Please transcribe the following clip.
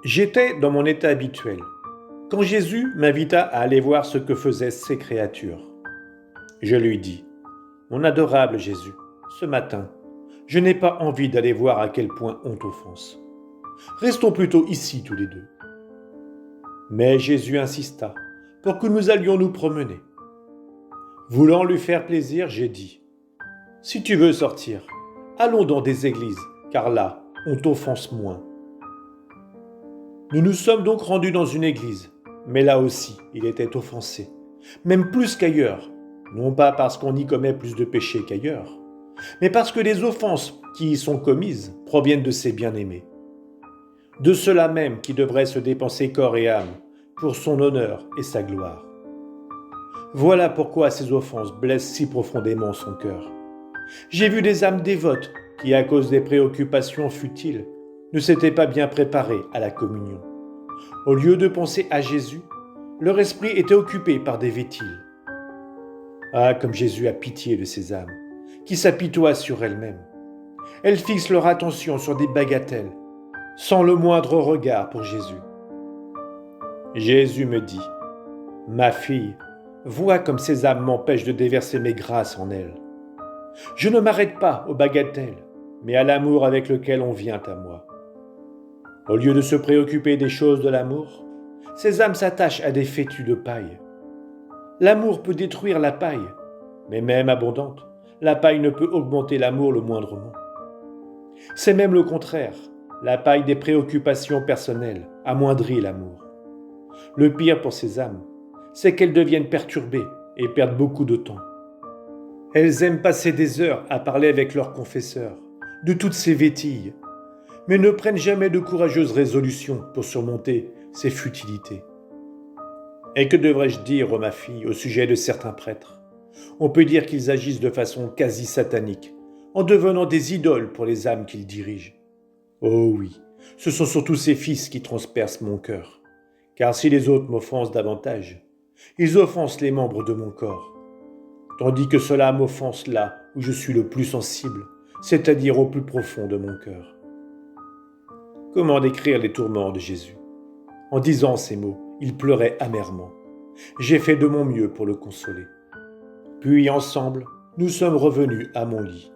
J'étais dans mon état habituel, quand Jésus m'invita à aller voir ce que faisaient ces créatures. Je lui dis, mon adorable Jésus, ce matin, je n'ai pas envie d'aller voir à quel point on t'offense. Restons plutôt ici tous les deux. Mais Jésus insista pour que nous allions nous promener. Voulant lui faire plaisir, j'ai dit, si tu veux sortir, allons dans des églises, car là, on t'offense moins. Nous nous sommes donc rendus dans une église, mais là aussi, il était offensé, même plus qu'ailleurs, non pas parce qu'on y commet plus de péchés qu'ailleurs, mais parce que les offenses qui y sont commises proviennent de ses bien-aimés. De ceux-là même qui devraient se dépenser corps et âme pour son honneur et sa gloire. Voilà pourquoi ces offenses blessent si profondément son cœur. J'ai vu des âmes dévotes qui, à cause des préoccupations futiles, ne s'étaient pas bien préparées à la communion. Au lieu de penser à Jésus, leur esprit était occupé par des vétiles. Ah, comme Jésus a pitié de ces âmes, qui s'apitoient sur elles-mêmes. Elles fixent leur attention sur des bagatelles, sans le moindre regard pour Jésus. Jésus me dit, « Ma fille, vois comme ces âmes m'empêchent de déverser mes grâces en elles. Je ne m'arrête pas aux bagatelles, mais à l'amour avec lequel on vient à moi. Au lieu de se préoccuper des choses de l'amour, ces âmes s'attachent à des fétus de paille. L'amour peut détruire la paille, mais même abondante, la paille ne peut augmenter l'amour le moindrement. C'est même le contraire, la paille des préoccupations personnelles amoindrit l'amour. Le pire pour ces âmes, c'est qu'elles deviennent perturbées et perdent beaucoup de temps. Elles aiment passer des heures à parler avec leur confesseur de toutes ces vétilles, mais ne prennent jamais de courageuses résolutions pour surmonter ces futilités. Et que devrais-je dire, ma fille, au sujet de certains prêtres ? On peut dire qu'ils agissent de façon quasi satanique, en devenant des idoles pour les âmes qu'ils dirigent. Oh oui, ce sont surtout ces fils qui transpercent mon cœur, car si les autres m'offensent davantage, ils offensent les membres de mon corps, tandis que cela m'offense là où je suis le plus sensible, c'est-à-dire au plus profond de mon cœur. Comment décrire les tourments de Jésus ? En disant ces mots, il pleurait amèrement. J'ai fait de mon mieux pour le consoler. Puis ensemble, nous sommes revenus à mon lit.